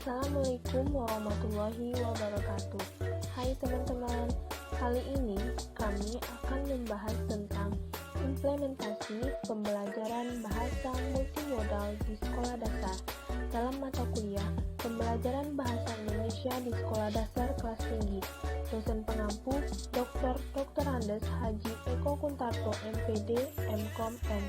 Assalamualaikum warahmatullahi wabarakatuh. Hai teman-teman, kali ini kami akan membahas tentang implementasi pembelajaran bahasa multimodal di sekolah dasar dalam mata kuliah pembelajaran bahasa Indonesia di sekolah dasar kelas tinggi. Dosen pengampu Dr. Andes Haji Eko Kuntarto MPD MKom M.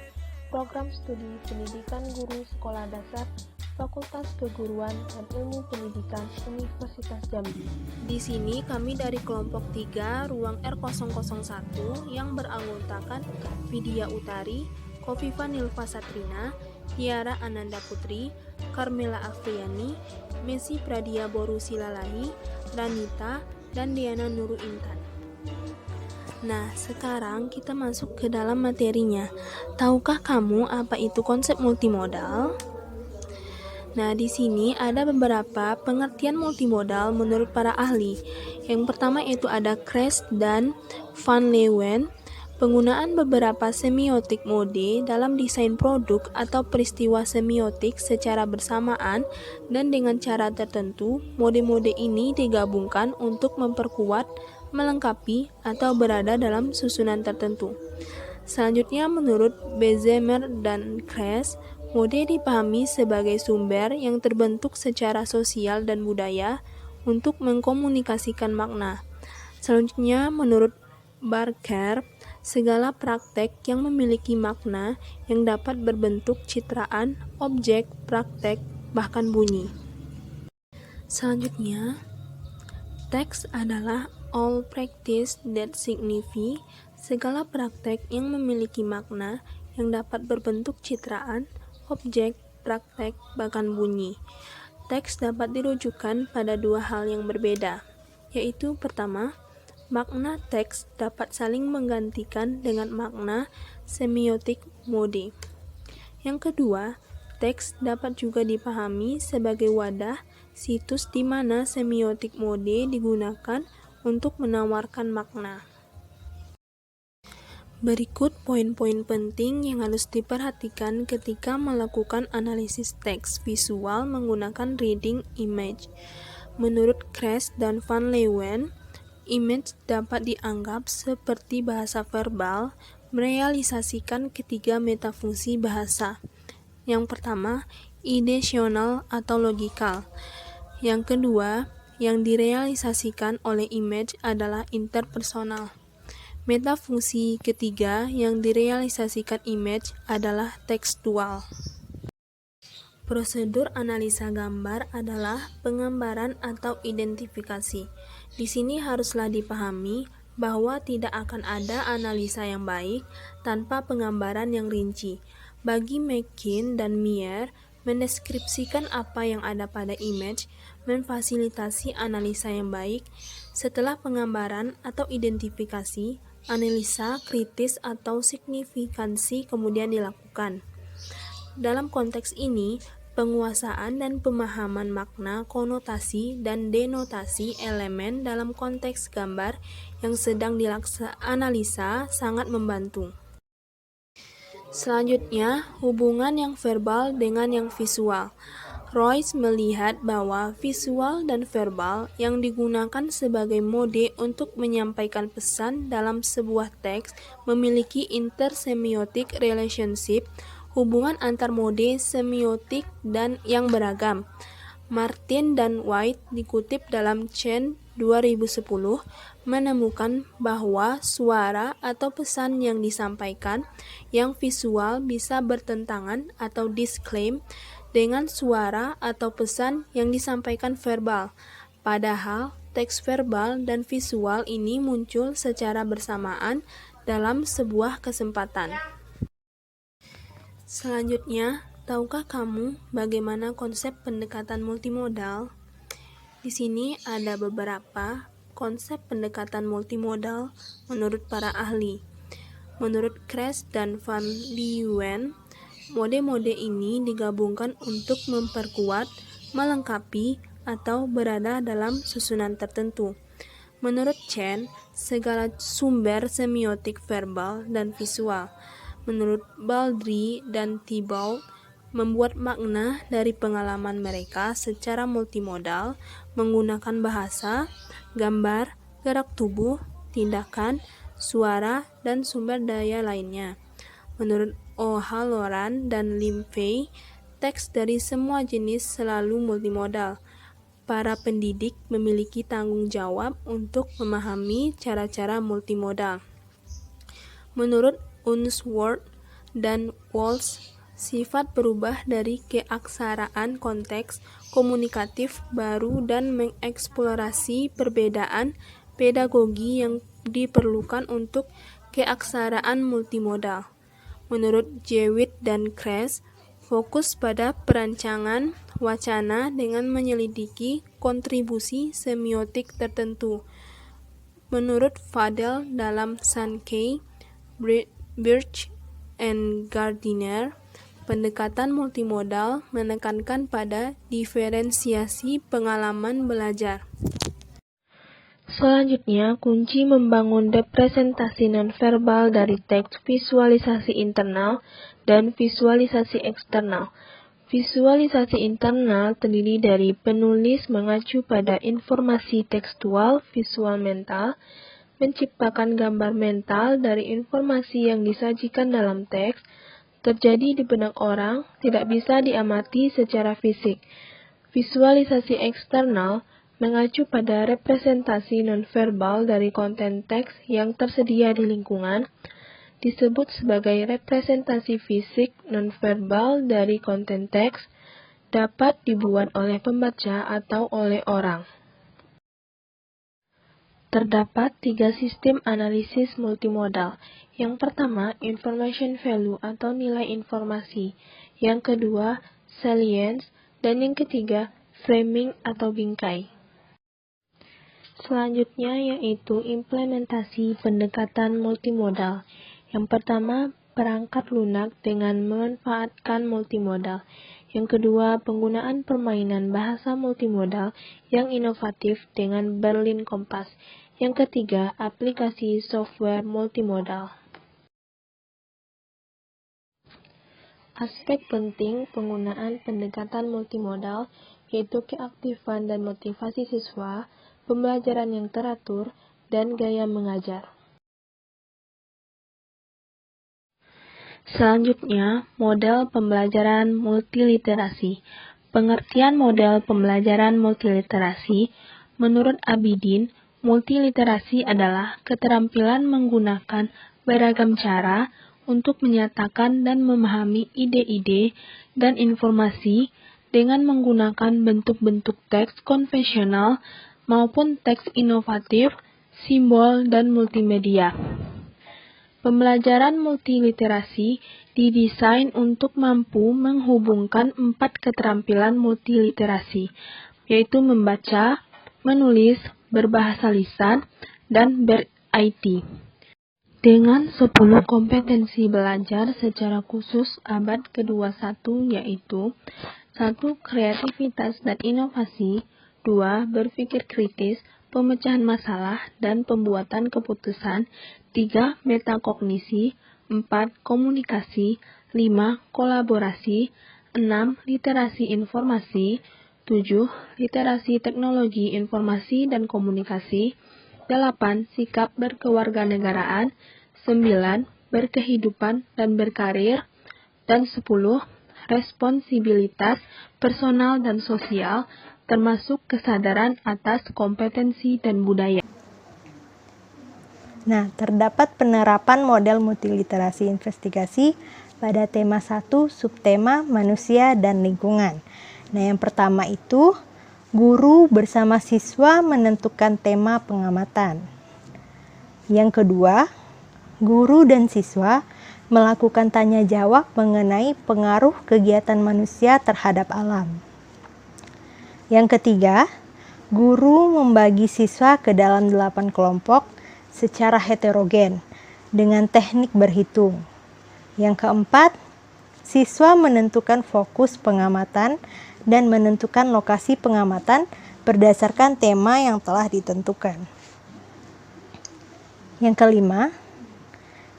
Program Studi Pendidikan Guru Sekolah Dasar Fakultas Keguruan dan Ilmu Pendidikan Universitas Jambi. Di sini kami dari kelompok 3 ruang R001 yang beranggotakan Vidya Utari, Kofifa Nilva Satrina, Tiara Ananda Putri, Carmela Afriani, Messi Pradia Boru Silalahi, Ranita, dan Diana Nuru Intan. Nah, sekarang kita masuk ke dalam materinya. Tahukah kamu apa itu konsep multimodal? Nah, di sini ada beberapa pengertian multimodal menurut para ahli. Yang pertama yaitu ada Kress dan Van Leeuwen. Penggunaan beberapa semiotik mode dalam desain produk atau peristiwa semiotik secara bersamaan dan dengan cara tertentu, mode-mode ini digabungkan untuk memperkuat, melengkapi, atau berada dalam susunan tertentu. Selanjutnya, menurut Bezemer dan Kress, mode dipahami sebagai sumber yang terbentuk secara sosial dan budaya untuk mengkomunikasikan makna. Selanjutnya, menurut Barker, segala praktek yang memiliki makna yang dapat berbentuk citraan, objek, praktek, bahkan bunyi. Selanjutnya, teks adalah all practice that signify, segala praktek yang memiliki makna yang dapat berbentuk citraan, objek, praktek, bahkan bunyi. Teks dapat dirujukan pada dua hal yang berbeda, yaitu pertama, makna teks dapat saling menggantikan dengan makna semiotik mode. Yang kedua, teks dapat juga dipahami sebagai wadah, situs di mana semiotik mode digunakan untuk menawarkan makna. Berikut poin-poin penting yang harus diperhatikan ketika melakukan analisis teks visual menggunakan reading image. Menurut Kress dan Van Leeuwen, image dapat dianggap seperti bahasa verbal merealisasikan ketiga metafungsi bahasa. Yang pertama, ideasional atau logikal. Yang kedua, yang direalisasikan oleh image adalah interpersonal. Metafungsi ketiga yang direalisasikan image adalah tekstual. Prosedur analisa gambar adalah penggambaran atau identifikasi. Di sini haruslah dipahami bahwa tidak akan ada analisa yang baik tanpa penggambaran yang rinci. Bagi McKean dan Meyer, mendeskripsikan apa yang ada pada image memfasilitasi analisa yang baik. Setelah penggambaran atau identifikasi, analisa kritis atau signifikansi kemudian dilakukan. Dalam konteks ini, penguasaan dan pemahaman makna, konotasi, dan denotasi elemen dalam konteks gambar yang sedang analisa sangat membantu. Selanjutnya, hubungan yang verbal dengan yang visual. Royce melihat bahwa visual dan verbal yang digunakan sebagai mode untuk menyampaikan pesan dalam sebuah teks memiliki intersemiotic relationship, hubungan antar mode semiotik dan yang beragam. Martin dan White dikutip dalam Chen 2010 menemukan bahwa suara atau pesan yang disampaikan yang visual bisa bertentangan atau disclaim dengan suara atau pesan yang disampaikan verbal. Padahal teks verbal dan visual ini muncul secara bersamaan dalam sebuah kesempatan. Selanjutnya, tahukah kamu bagaimana konsep pendekatan multimodal? Di sini ada beberapa konsep pendekatan multimodal menurut para ahli. Menurut Kress dan Van Leeuwen, mode-mode ini digabungkan untuk memperkuat, melengkapi, atau berada dalam susunan tertentu. Menurut Chen, segala sumber semiotik verbal dan visual. Menurut Baldry dan Thibault, membuat makna dari pengalaman mereka secara multimodal menggunakan bahasa, gambar, gerak tubuh, tindakan, suara, dan sumber daya lainnya. Menurut O'Halloran dan Lim Fei, teks dari semua jenis selalu multimodal. Para pendidik memiliki tanggung jawab untuk memahami cara-cara multimodal. Menurut Unsworth dan Walsh, sifat berubah dari keaksaraan konteks komunikatif baru dan mengeksplorasi perbedaan pedagogi yang diperlukan untuk keaksaraan multimodal. Menurut Jewett dan Kress, fokus pada perancangan wacana dengan menyelidiki kontribusi semiotik tertentu. Menurut Fadel dalam Sankey, Birch and Gardiner, pendekatan multimodal menekankan pada diferensiasi pengalaman belajar. Selanjutnya, kunci membangun representasi nonverbal dari teks visualisasi internal dan visualisasi eksternal. Visualisasi internal terdiri dari penulis mengacu pada informasi tekstual visual mental, menciptakan gambar mental dari informasi yang disajikan dalam teks, terjadi di benak orang, tidak bisa diamati secara fisik. Visualisasi eksternal mengacu pada representasi nonverbal dari konten teks yang tersedia di lingkungan, disebut sebagai representasi fisik nonverbal dari konten teks, dapat dibuat oleh pembaca atau oleh orang. Terdapat 3 sistem analisis multimodal. Yang pertama, information value atau nilai informasi. Yang kedua, salience. Dan yang ketiga, framing atau bingkai. Selanjutnya yaitu implementasi pendekatan multimodal. Yang pertama, perangkat lunak dengan memanfaatkan multimodal. Yang kedua, penggunaan permainan bahasa multimodal yang inovatif dengan Berlin Compass. Yang ketiga, aplikasi software multimodal. Aspek penting penggunaan pendekatan multimodal yaitu keaktifan dan motivasi siswa, pembelajaran yang teratur, dan gaya mengajar. Selanjutnya, model pembelajaran multiliterasi. Pengertian model pembelajaran multiliterasi, menurut Abidin, multiliterasi adalah keterampilan menggunakan beragam cara untuk menyatakan dan memahami ide-ide dan informasi dengan menggunakan bentuk-bentuk teks konvensional maupun teks inovatif, simbol, dan multimedia. Pembelajaran multiliterasi didesain untuk mampu menghubungkan 4 keterampilan multiliterasi, yaitu membaca, menulis, berbahasa lisan, dan ber-IT. Dengan 10 kompetensi belajar secara khusus abad ke-21 yaitu 1. Kreativitas dan inovasi, 2. Berpikir kritis, pemecahan masalah, dan pembuatan keputusan, 3. Metakognisi, 4. Komunikasi, 5. Kolaborasi, 6. Literasi informasi, 7. Literasi teknologi informasi dan komunikasi, 8. Sikap berkewarganegaraan, 9. Berkehidupan dan berkarir, dan 10. Responsibilitas personal dan sosial, termasuk kesadaran atas kompetensi dan budaya. Nah, terdapat penerapan model multiliterasi investigasi pada tema 1, subtema manusia dan lingkungan. Nah, yang pertama itu, guru bersama siswa menentukan tema pengamatan. Yang kedua, guru dan siswa melakukan tanya jawab mengenai pengaruh kegiatan manusia terhadap alam. Yang ketiga, guru membagi siswa ke dalam 8 kelompok secara heterogen dengan teknik berhitung. Yang keempat, siswa menentukan fokus pengamatan dan menentukan lokasi pengamatan berdasarkan tema yang telah ditentukan. Yang kelima,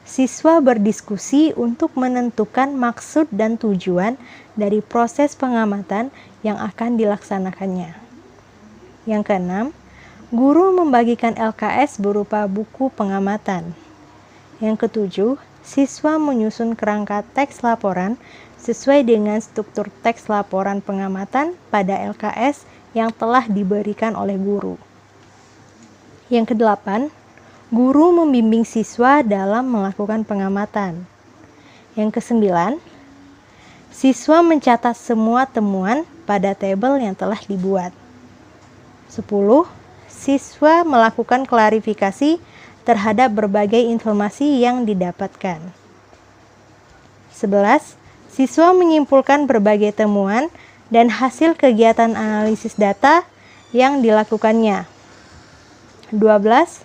siswa berdiskusi untuk menentukan maksud dan tujuan dari proses pengamatan yang akan dilaksanakannya. Yang keenam, guru membagikan LKS berupa buku pengamatan. Yang ketujuh, siswa menyusun kerangka teks laporan sesuai dengan struktur teks laporan pengamatan pada LKS yang telah diberikan oleh guru. Yang kedelapan, guru membimbing siswa dalam melakukan pengamatan. Yang kesembilan, siswa mencatat semua temuan pada tabel yang telah dibuat. 10. Siswa melakukan klarifikasi terhadap berbagai informasi yang didapatkan. 11. Siswa menyimpulkan berbagai temuan dan hasil kegiatan analisis data yang dilakukannya. 12.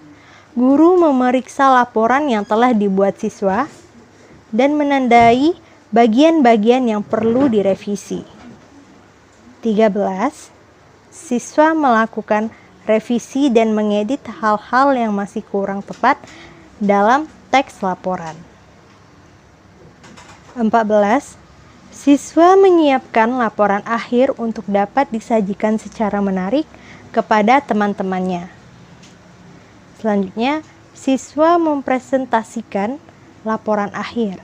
Guru memeriksa laporan yang telah dibuat siswa dan menandai bagian-bagian yang perlu direvisi. 13. Siswa melakukan revisi dan mengedit hal-hal yang masih kurang tepat dalam teks laporan. 14. Siswa menyiapkan laporan akhir untuk dapat disajikan secara menarik kepada teman-temannya. Selanjutnya, siswa mempresentasikan laporan akhir.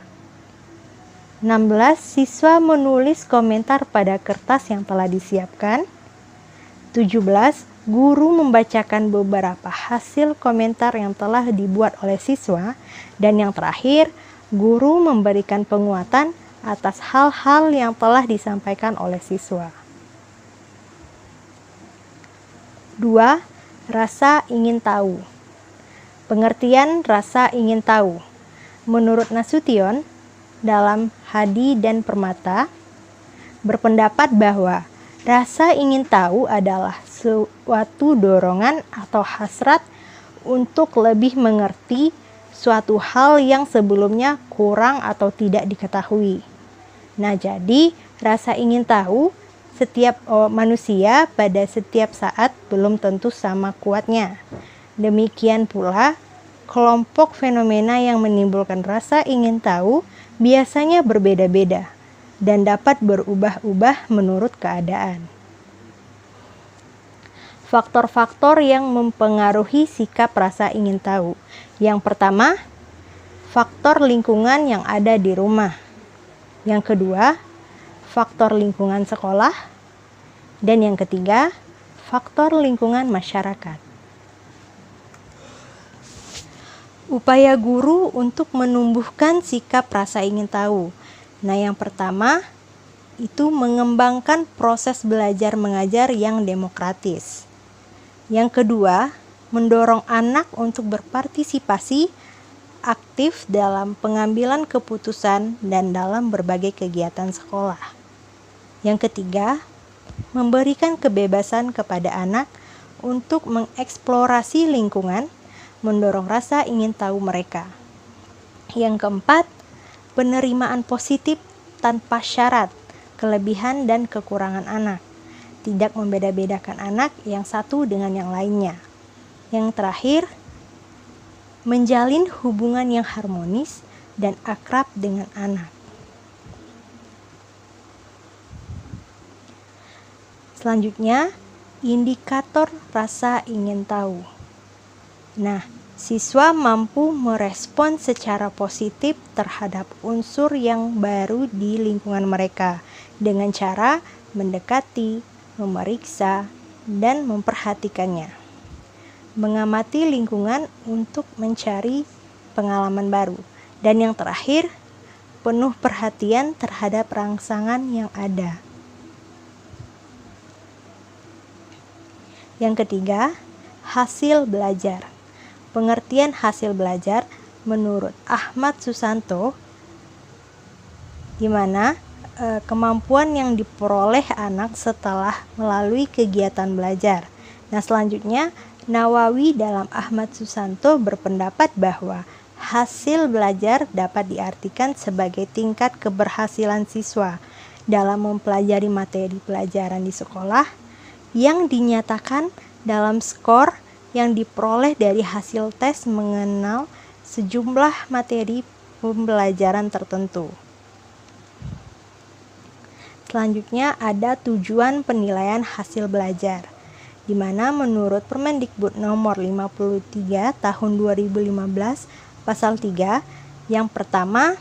16. Siswa menulis komentar pada kertas yang telah disiapkan. 17. Guru membacakan beberapa hasil komentar yang telah dibuat oleh siswa. Dan yang terakhir, guru memberikan penguatan atas hal-hal yang telah disampaikan oleh siswa. 2. Rasa ingin tahu. Pengertian rasa ingin tahu. Menurut Nasution, dalam Hadi dan Permata, berpendapat bahwa rasa ingin tahu adalah suatu dorongan atau hasrat untuk lebih mengerti suatu hal yang sebelumnya kurang atau tidak diketahui. Nah, jadi rasa ingin tahu setiap manusia pada setiap saat belum tentu sama kuatnya. Demikian pula, kelompok fenomena yang menimbulkan rasa ingin tahu biasanya berbeda-beda dan dapat berubah-ubah menurut keadaan. Faktor-faktor yang mempengaruhi sikap rasa ingin tahu. Yang pertama, faktor lingkungan yang ada di rumah. Yang kedua, faktor lingkungan sekolah. Dan yang ketiga, faktor lingkungan masyarakat. Upaya guru untuk menumbuhkan sikap rasa ingin tahu. Nah, yang pertama itu mengembangkan proses belajar mengajar yang demokratis. Yang kedua, mendorong anak untuk berpartisipasi aktif dalam pengambilan keputusan dan dalam berbagai kegiatan sekolah. Yang ketiga, memberikan kebebasan kepada anak untuk mengeksplorasi lingkungan, mendorong rasa ingin tahu mereka. Yang keempat, penerimaan positif tanpa syarat, kelebihan dan kekurangan anak. Tidak membeda-bedakan anak yang satu dengan yang lainnya. Yang terakhir, menjalin hubungan yang harmonis dan akrab dengan anak. Selanjutnya, indikator rasa ingin tahu. Nah, siswa mampu merespon secara positif terhadap unsur yang baru di lingkungan mereka dengan cara mendekati, memeriksa, dan memperhatikannya. Mengamati lingkungan untuk mencari pengalaman baru. Dan yang terakhir, penuh perhatian terhadap rangsangan yang ada. Yang ketiga, hasil belajar. Pengertian hasil belajar menurut Ahmad Susanto, di mana kemampuan yang diperoleh anak setelah melalui kegiatan belajar. Nah, selanjutnya Nawawi dalam Ahmad Susanto berpendapat bahwa hasil belajar dapat diartikan sebagai tingkat keberhasilan siswa dalam mempelajari materi pelajaran di sekolah yang dinyatakan dalam skor yang diperoleh dari hasil tes mengenal sejumlah materi pembelajaran tertentu. Selanjutnya ada tujuan penilaian hasil belajar, di mana menurut Permendikbud nomor 53 tahun 2015 pasal 3, yang pertama,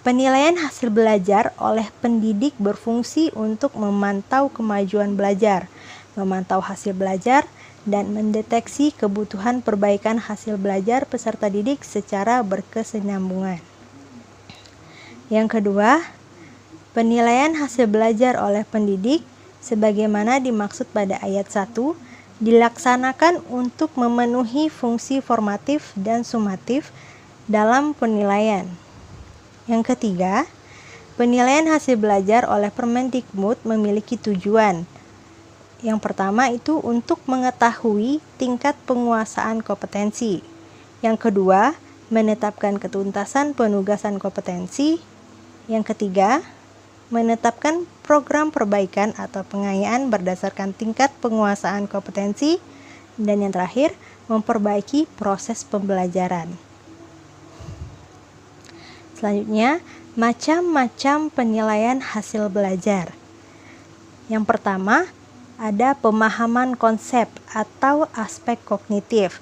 penilaian hasil belajar oleh pendidik berfungsi untuk memantau kemajuan belajar, memantau hasil belajar, dan mendeteksi kebutuhan perbaikan hasil belajar peserta didik secara berkesinambungan. Yang kedua, penilaian hasil belajar oleh pendidik sebagaimana dimaksud pada ayat 1 dilaksanakan untuk memenuhi fungsi formatif dan sumatif dalam penilaian. Yang ketiga, penilaian hasil belajar oleh Permendikbud memiliki tujuan. Yang pertama itu untuk mengetahui tingkat penguasaan kompetensi. Yang kedua, menetapkan ketuntasan penugasan kompetensi. Yang ketiga, menetapkan program perbaikan atau pengayaan berdasarkan tingkat penguasaan kompetensi. Dan yang terakhir, memperbaiki proses pembelajaran. Selanjutnya, macam-macam penilaian hasil belajar. Yang pertama, ada pemahaman konsep atau aspek kognitif,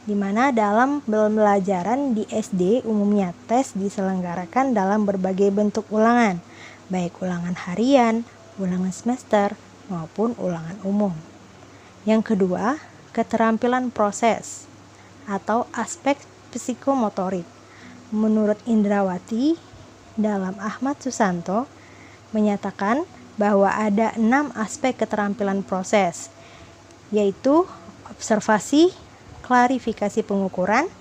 di mana dalam pembelajaran di SD umumnya tes diselenggarakan dalam berbagai bentuk ulangan, baik ulangan harian, ulangan semester, maupun ulangan umum. Yang kedua, keterampilan proses atau aspek psikomotorik. Menurut Indrawati, dalam Ahmad Susanto, menyatakan bahwa ada 6 aspek keterampilan proses, yaitu observasi, klarifikasi pengukuran,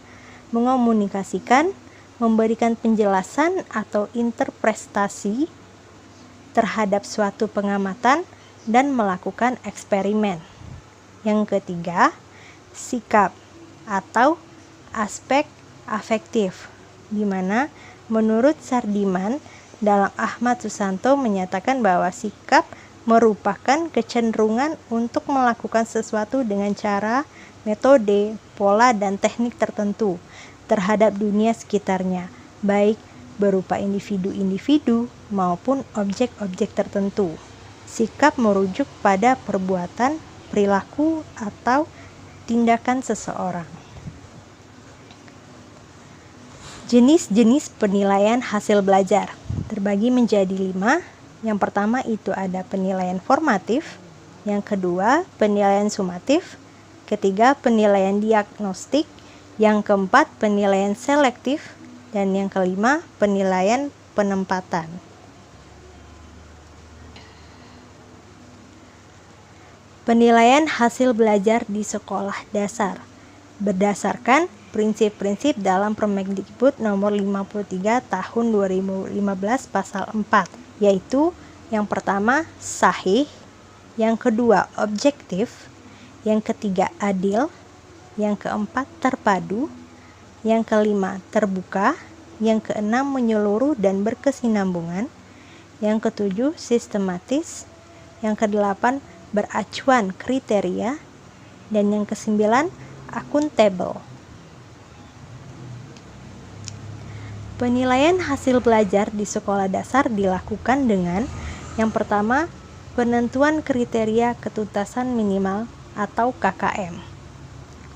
mengomunikasikan, memberikan penjelasan atau interpretasi terhadap suatu pengamatan, dan melakukan eksperimen. Yang ketiga, sikap atau aspek afektif, di mana menurut Sardiman dalam Ahmad Susanto menyatakan bahwa sikap merupakan kecenderungan untuk melakukan sesuatu dengan cara, metode, pola, dan teknik tertentu terhadap dunia sekitarnya, baik berupa individu-individu maupun objek-objek tertentu. Sikap merujuk pada perbuatan, perilaku, atau tindakan seseorang. Jenis-jenis penilaian hasil belajar terbagi menjadi 5. Yang pertama itu ada penilaian formatif, yang kedua penilaian sumatif, ketiga penilaian diagnostik, yang keempat penilaian selektif, dan yang kelima penilaian penempatan. Penilaian hasil belajar di sekolah dasar berdasarkan prinsip-prinsip dalam Permendikbud nomor 53 tahun 2015 pasal 4, yaitu yang pertama sahih, yang kedua objektif, yang ketiga adil, yang keempat terpadu, yang kelima terbuka, yang keenam menyeluruh dan berkesinambungan, yang ketujuh sistematis, yang kedelapan beracuan kriteria, dan yang kesembilan akuntabel. Penilaian hasil belajar di sekolah dasar dilakukan dengan yang pertama, penentuan kriteria ketuntasan minimal atau KKM.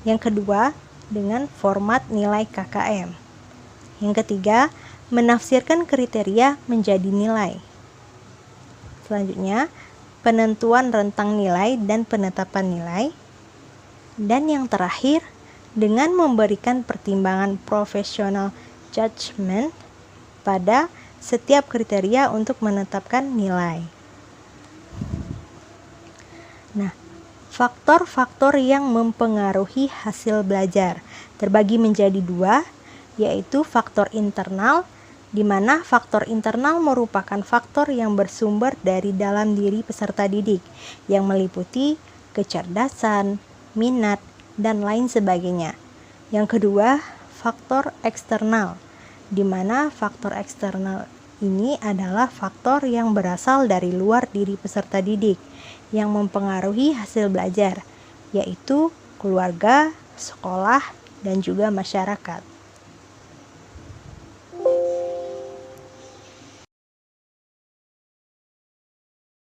Yang kedua, dengan format nilai KKM. Yang ketiga, menafsirkan kriteria menjadi nilai. Selanjutnya, penentuan rentang nilai dan penetapan nilai. Dan yang terakhir, dengan memberikan pertimbangan profesional judgment pada setiap kriteria untuk menetapkan nilai. Nah, faktor-faktor yang mempengaruhi hasil belajar terbagi menjadi 2, yaitu faktor internal, di mana faktor internal merupakan faktor yang bersumber dari dalam diri peserta didik, yang meliputi kecerdasan, minat, dan lain sebagainya. Yang kedua, faktor eksternal, di mana faktor eksternal ini adalah faktor yang berasal dari luar diri peserta didik yang mempengaruhi hasil belajar, yaitu keluarga, sekolah, dan juga masyarakat.